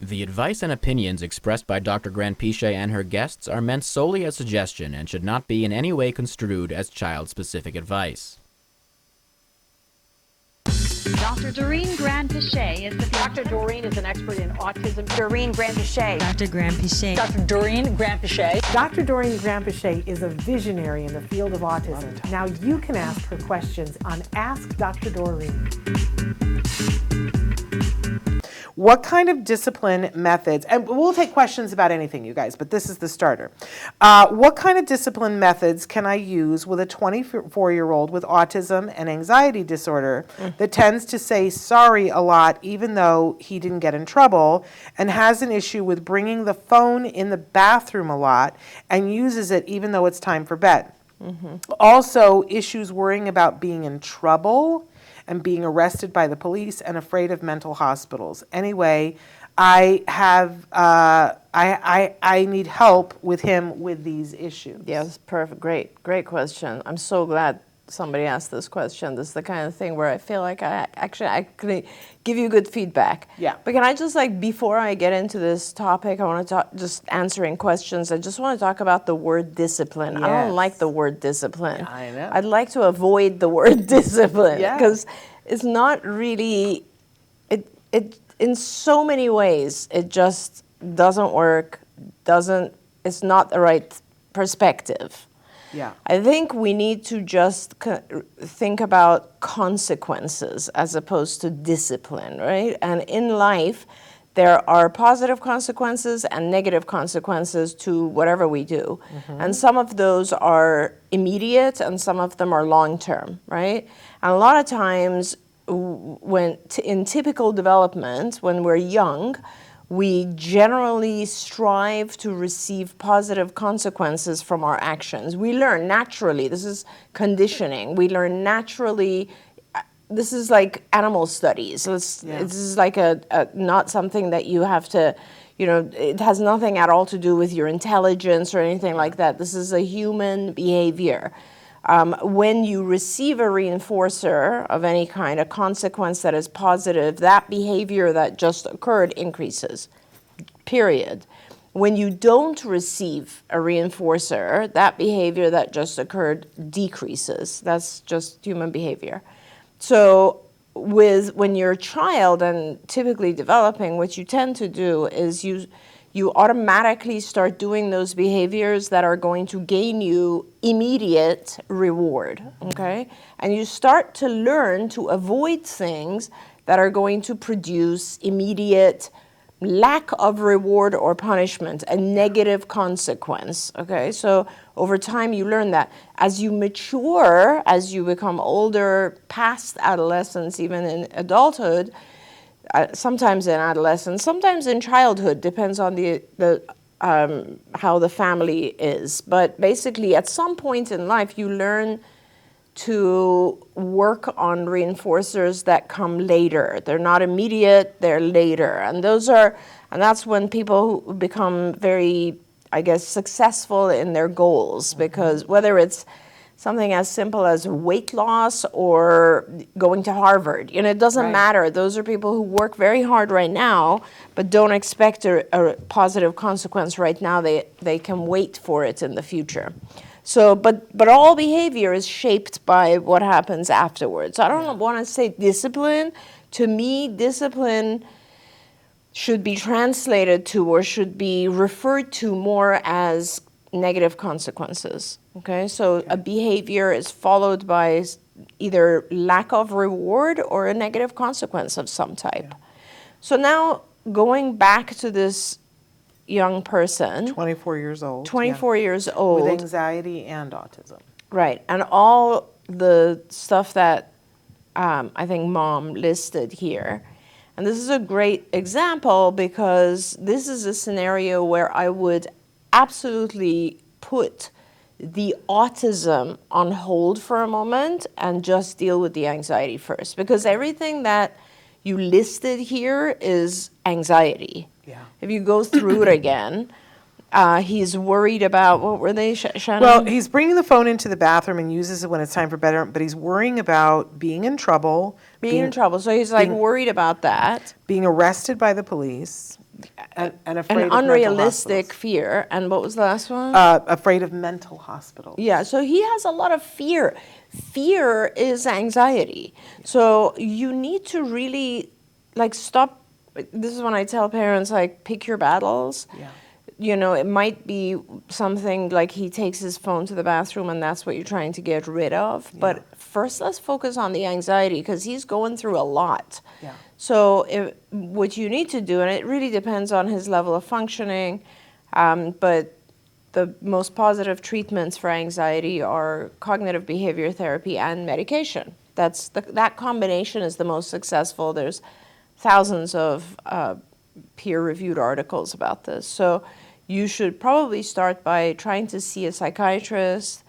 The advice and opinions expressed by Dr. Granpeesheh and her guests are meant solely as suggestion and should not be in any way construed as child-specific advice. Dr. Doreen Granpeesheh is the Dr. Doreen is an expert in autism. Doreen Granpeesheh. Dr. Granpeesheh. Dr. Doreen Granpeesheh. Dr. Doreen Granpeesheh is a visionary in the field of autism. Now you can ask her questions on Ask Dr. Doreen. What kind of discipline methods, and we'll take questions about anything, you guys, but this is the starter. What kind of discipline methods can I use with a 24-year-old with autism and anxiety disorder that tends to say sorry a lot even though he didn't get in trouble and has an issue with bringing the phone in the bathroom a lot and uses it even though it's time for bed? Also, issues worrying about being in trouble and being arrested by the police and afraid of mental hospitals. Anyway, I need help with him with these issues. Yes, perfect. Great question. I'm so glad somebody asked this question. This is the kind of thing where I feel like I can give you good feedback. Yeah. But can I just, before I get into this topic, I want to talk, just answering questions, I just want to talk about the word discipline. Yes. I don't like the word discipline. I know. I'd like to avoid the word discipline Yeah. because it's not really, it in so many ways, it just doesn't work, it's not the right perspective. Yeah. I think we need to just think about consequences as opposed to discipline, right? And in life, there are positive consequences and negative consequences to whatever we do. And some of those are immediate and some of them are long-term, right? And a lot of times when in typical development, when we're young, we generally strive to receive positive consequences from our actions. We learn naturally. This is conditioning. We learn naturally. This is like animal studies. This is like a not something that you have to, it has nothing at all to do with your intelligence or anything like that. This is a human behavior. When you receive a reinforcer of any kind, a consequence that is positive, that behavior that just occurred increases, period. When you don't receive a reinforcer, that behavior that just occurred decreases. That's just human behavior. So when you're a child and typically developing, what you tend to do is you automatically start doing those behaviors that are going to gain you immediate reward, okay? And you start to learn to avoid things that are going to produce immediate lack of reward or punishment, a negative consequence, okay? So over time you learn that. As you mature, as you become older, past adolescence, even in adulthood, sometimes in adolescence, sometimes in childhood, depends on how the family is. But basically, at some point in life, you learn to work on reinforcers that come later. They're not immediate, they're later. And that's when people who become very, successful in their goals, because whether it's something as simple as weight loss or going to Harvard. It doesn't matter. Those are people who work very hard right now, but don't expect a positive consequence right now. They can wait for it in the future. So, but all behavior is shaped by what happens afterwards. I don't want to say discipline. To me, discipline should be translated to or should be referred to more as negative consequences. Okay, so a behavior is followed by either lack of reward or a negative consequence of some type. So now going back to this young person. 24 years old. 24 years old. With anxiety and autism. Right, and all the stuff that I think Mom listed here. And this is a great example because this is a scenario where I would absolutely put the autism on hold for a moment and just deal with the anxiety first, because everything that you listed here is anxiety. Yeah. If you go through it again, he's worried about, what were they, Shannon? Well, he's bringing the phone into the bathroom and uses it when it's time for bed, but he's worrying about being in trouble. Being in trouble. So he's worried about that. Being arrested by the police. And afraid an of mental unrealistic hospitals. fear. And what was the last one? Afraid of mental hospitals. Yeah, so he has a lot of fear. Fear is anxiety. So you need to really stop. This is when I tell parents, pick your battles. Yeah. You know, it might be something like he takes his phone to the bathroom and that's what you're trying to get rid of. But first, let's focus on the anxiety because he's going through a lot. Yeah. So what you need to do, and it really depends on his level of functioning, but the most positive treatments for anxiety are cognitive behavior therapy and medication. That combination is the most successful. There's thousands of peer-reviewed articles about this. So you should probably start by trying to see a psychiatrist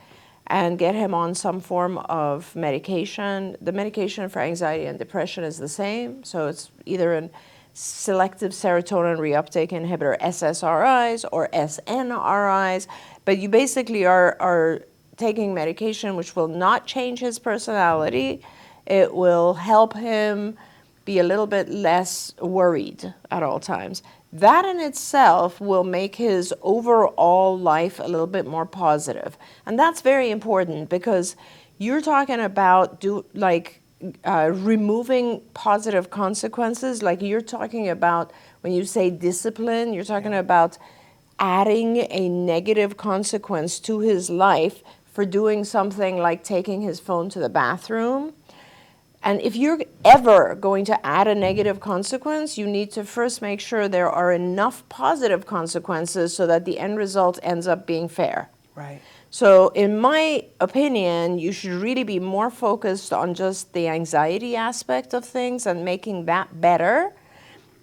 and get him on some form of medication. The medication for anxiety and depression is the same. So it's either a selective serotonin reuptake inhibitor, SSRIs, or SNRIs. But you basically are taking medication which will not change his personality. It will help him be a little bit less worried at all times. That in itself will make his overall life a little bit more positive. And that's very important because you're talking about removing positive consequences. Like you're talking about, when you say discipline, you're talking about adding a negative consequence to his life for doing something like taking his phone to the bathroom. And if you're ever going to add a negative consequence, you need to first make sure there are enough positive consequences so that the end result ends up being fair. Right. So in my opinion, you should really be more focused on just the anxiety aspect of things and making that better.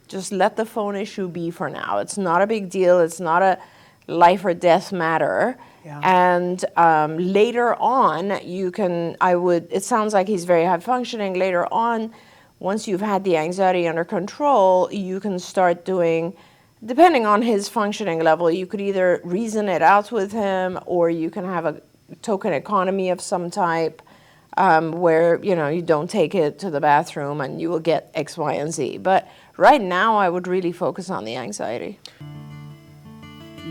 Just let the phone issue be for now. It's not a big deal. It's not a life or death matter. Yeah. And later on, it sounds like he's very high functioning. Later on, once you've had the anxiety under control, you can start doing, depending on his functioning level, you could either reason it out with him or you can have a token economy of some type where, you don't take it to the bathroom and you will get X, Y, and Z. But right now, I would really focus on the anxiety.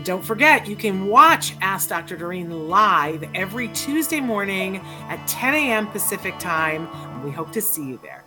Don't forget, you can watch Ask Dr. Doreen live every Tuesday morning at 10 a.m. Pacific time. We hope to see you there.